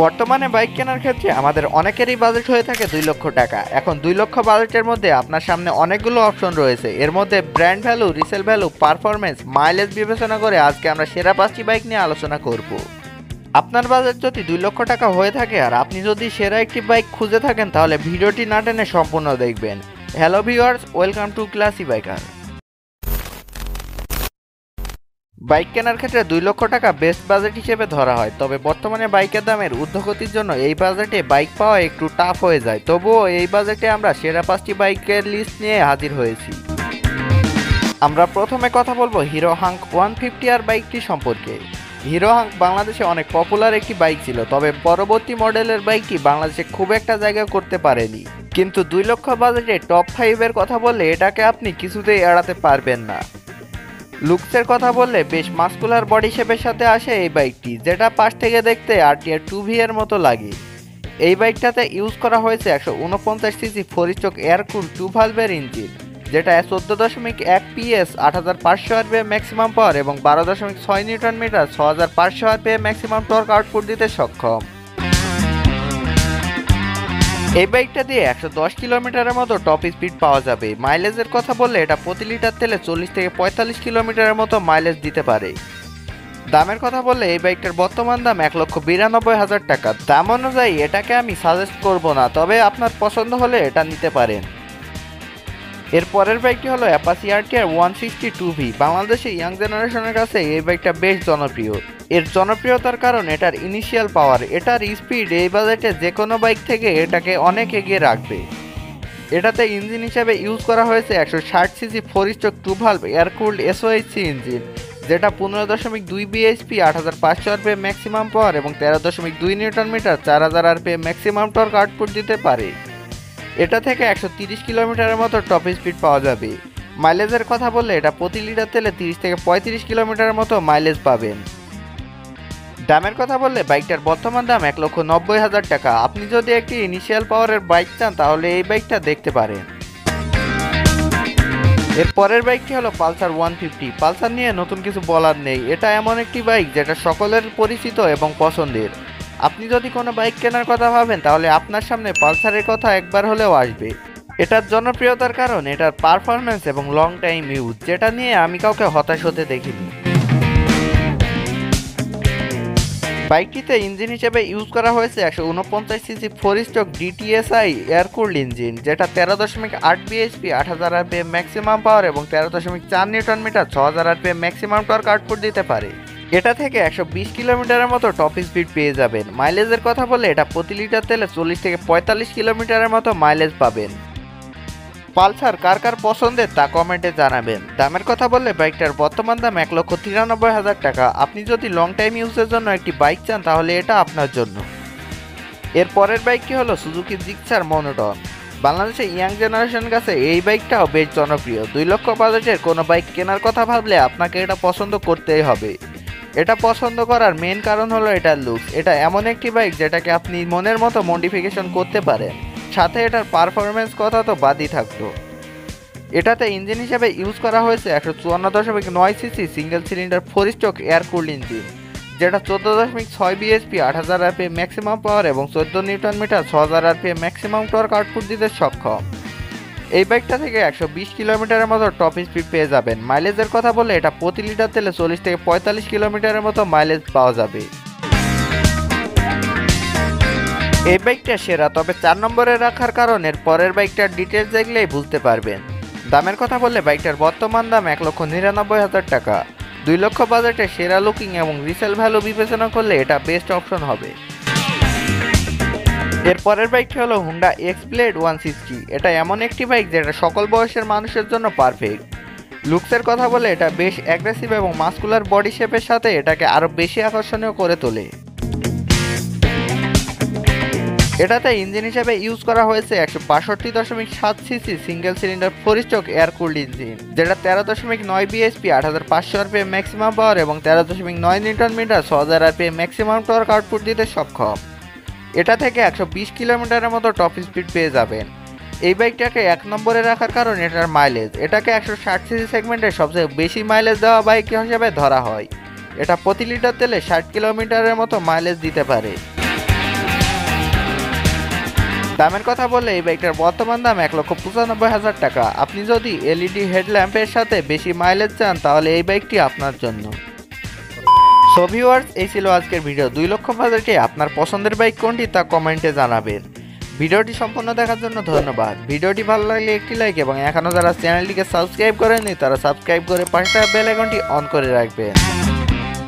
বর্তমানে বাইক কেনার ক্ষেত্রে আমাদের অনেকেরই বাজেট হয়ে থাকে 2 লক্ষ টাকা। এখন 2 লক্ষ বাজেটের মধ্যে আপনার সামনে অনেকগুলো অপশন রয়েছে। এর মধ্যে brand value, resale value, performance, mileage বিবেচনা করে আজকে আমরা সেরা 5টি বাইক নিয়ে আলোচনা করব। আপনার বাজেট যদি 2 লক্ষ টাকা হয়ে থাকে আর আপনি যদি সেরা একটি বাইক খুঁজে থাকেন তাহলে ভিডিওটি না টেনে সম্পূর্ণ দেখবেন। Hello viewers, welcome to classy biker. Bike কেনার ক্ষেত্রে 2 লক্ষ টাকা বেস্ট বাজেট হিসেবে ধরা হয়, তবে বর্তমানে বাইকের দামের ঊর্ধ্বগতির জন্য এই বাজেটে বাইক পাওয়া একটু টাফ হয়ে যায়। তবুও এই বাজেটে আমরা সেরা 5টি বাইকের লিস্ট নিয়ে হাজির হয়েছি। আমরা প্রথমে কথা বলবো হিরো হাঙ্ক 150R বাইকটি সম্পর্কে। হিরো হাঙ্ক বাংলাদেশে অনেক পপুলার একটি বাইক ছিল, তবে পরবর্তী মডেলের বাইকটি বাংলাদেশে খুব একটা জায়গা করতে পারেনি। কিন্তু 2 লক্ষ বাজেটে টপ 5-এর কথা বললে এটাকে আপনি কিছুতেই এড়াতে পারবেন না। লুকসের কথা বললে বেশ মাস্কুলার বডি শেপের সাথে আসে এই বাইকটি, যেটা পাশ থেকে দেখতে আরটিআর 2V এর মতো লাগে। এই বাইকটাতে ইউজ করা হয়েছে 149cc 4 এয়ার কুল 2 ভালভের ইঞ্জিন, যেটা 14.1 PS, 8500 rpm ম্যাক্সিমাম পাওয়ার এবং 12.6 newton metre 6500 rpm maximum torque output দিতে সক্ষম। এই বাইকটা দিয়ে 110 কিলোমিটারের মতো টপ স্পিড পাওয়া যাবে। মাইলেজের কথা বললে এটা প্রতি লিটার তেলে 40 থেকে 45 কিলোমিটারের মতো মাইলেজ দিতে পারে। দামের কথা বললে এই বাইকটার বর্তমান দাম 1,92,000 টাকা। দাম অনুযায়ী এটাকে আমি সাজেস্ট করব না, তবে আপনার পছন্দ হলে এটা নিতে পারেন। এর পরের বাইকটি হলো অ্যাপাচি আরটিআর 160 2V। বাংলাদেশে ইয়াং জেনারেশনের কাছে এই বাইকটা বেশ জনপ্রিয়। এর জনপ্রিয়তার কারণ এটার ইনিশিয়াল পাওয়ার, এটার স্পিড এই বাজেটে যে কোনো বাইক থেকে এটাকে অনেক এগিয়ে রাখবে। এটাতে ইঞ্জিন হিসেবে ইউজ করা হয়েছে 160cc 4 2 valve air cooled SOHC engine, যেটা 15.2 bhp, 8500 rpm ম্যাক্সিমাম পাওয়ার এবং 13.2 newton metre 4000 rpm maximum torque output দিতে পারে। এটা থেকে 130 কিলোমিটারের মতো টপ স্পিড পাওয়া যাবে। মাইলেজের কথা বললে এটা প্রতি লিটার তেলে 30 থেকে 35 কিলোমিটারের মতো মাইলেজ পাবেন। দামের কথা বললে বাইকটার বর্তমান দাম 1,90,000 টাকা। আপনি যদি একটি ইনিশিয়াল পাওয়ারের বাইক চান তাহলে এই বাইকটা দেখতে পারেন। এর পরের বাইকটি হলো পালসার 150। পালসার নিয়ে নতুন কিছু বলার নেই, এটা এমন একটি বাইক যেটা সকলের পরিচিত এবং পছন্দের। আপনি যদি কোনো বাইক কেনার কথা ভাবেন তাহলে আপনার সামনে পালসারের কথা একবার হলেও আসবে। এটার জনপ্রিয়তার কারণ এটার পারফরমেন্স এবং লং টাইম ইউজ, যেটা নিয়ে আমি কাউকে হতাশ হতে দেখিনি। বাইকটিতে ইঞ্জিন হিসেবে ইউজ করা হয়েছে 149cc 4 DTSI air cooled engine, যেটা 13.8 bhp, 8000 rpm ম্যাক্সিমাম পাওয়ার এবং 13.4 newton metre 6000 rpm maximum torque output দিতে পারে। এটা থেকে 120 কিলোমিটারের মতো টপ স্পিড পেয়ে যাবেন। মাইলেজের কথা বললে এটা প্রতি লিটার তেলে 40 থেকে 45 কিলোমিটারের মতো মাইলেজ পাবেন। পালসার কার কার পছন্দের তা কমেন্টে জানাবেন। দামের কথা বললে বাইকটার বর্তমান দাম 1,93,000 টাকা। আপনি যদি লং টাইম ইউজের জন্য একটি বাইক চান তাহলে এটা আপনার জন্য। এর পরের বাইকটি হলো সুজুকি জিক্সার মনোটন। বাংলাদেশে ইয়াং জেনারেশনের কাছে এই বাইকটাও বেশ জনপ্রিয়। 2 লক্ষ বাজেটের কোনো বাইক কেনার কথা ভাবলে আপনাকে এটা পছন্দ করতেই হবে। এটা পছন্দ করার মেন কারণ হলো এটার লুকস। এটা এমন একটি বাইক যেটাকে আপনি মনের মতো মডিফিকেশন করতে পারেন। সাথে এটার পারফরমেন্স কথা তো বাদই থাকতো। এটাতে ইঞ্জিন হিসেবে ইউজ করা হয়েছে 154.9cc single cylinder 4 air cooled engine, যেটা 14.6 bhp, 8000 rpm ম্যাক্সিমাম পাওয়ার এবং 14 newton metre 6000 rpm maximum torque output দিতে সক্ষম। এই বাইকটা থেকে 120 কিলোমিটারের মতো টপ স্পিড পেয়ে যাবেন। মাইলেজের কথা বললে এটা প্রতি লিটার তেলে 40 থেকে 45 কিলোমিটারের মতো মাইলেজ পাওয়া যাবে। এই বাইকটা সেরা, তবে 4 নম্বরে রাখার কারণ এর পরের বাইকটার ডিটেলস দেখলেই বুঝতে পারবেন। দামের কথা বললে বাইকটার বর্তমান দাম 1,99,000 টাকা। 2 লক্ষ বাজেটে সেরা লুকিং এবং রিসেল ভ্যালু বিবেচনা করলে এটা বেস্ট অপশন হবে। এর পরের বাইকটি হলো হুন্ডা এক্সব্লেড 160। এটা এমন একটি বাইক যেটা সকল বয়সের মানুষের জন্য পারফেক্ট। লুকসের কথা বলে এটা বেশ অ্যাগ্রেসিভ এবং মাস্কুলার বডি শেপের সাথে এটাকে আরও বেশি আকর্ষণীয় করে তোলে। এটাতে ইঞ্জিন হিসেবে ইউজ করা হয়েছে 162.7cc single cylinder 4 air cooled engine, যেটা 13.9 bhp, 8500 rpm ম্যাক্সিমাম পাওয়ার এবং 13.9 newton metre 6000 rpm maximum torque output দিতে সক্ষম। এটা থেকে 120 কিলোমিটারের মতো টপ স্পিড পেয়ে যাবেন। এই বাইকটাকে 1 নম্বরে রাখার কারণ এটার মাইলেজ। এটাকে 160cc সেগমেন্টের সবচেয়ে বেশি মাইলেজ দেওয়া বাইক হিসেবে ধরা হয়। এটা প্রতি লিটার তেলে 60 কিলোমিটারের মতো মাইলেজ দিতে পারে। দামের কথা বললে এই বাইকটার বর্তমান দাম 1,95,000 টাকা। আপনি যদি এলইডি হেডল্যাম্পের সাথে বেশি মাইলেজ চান তাহলে এই বাইকটি আপনার জন্য। সো ভিউয়ার্স, এই ছিল আজকের ভিডিও। 2 লক্ষ বাজেটে আপনার পছন্দের বাইক কোনটি তা কমেন্টে জানাবেন। ভিডিওটি সম্পূর্ণ দেখার জন্য ধন্যবাদ। ভিডিওটি ভালো লাগলে একটি লাইক এবং এখনও যারা চ্যানেলটিকে সাবস্ক্রাইব করেননি তারা সাবস্ক্রাইব করে পাশে থাকা বেল আইকনটি অন করে রাখবেন।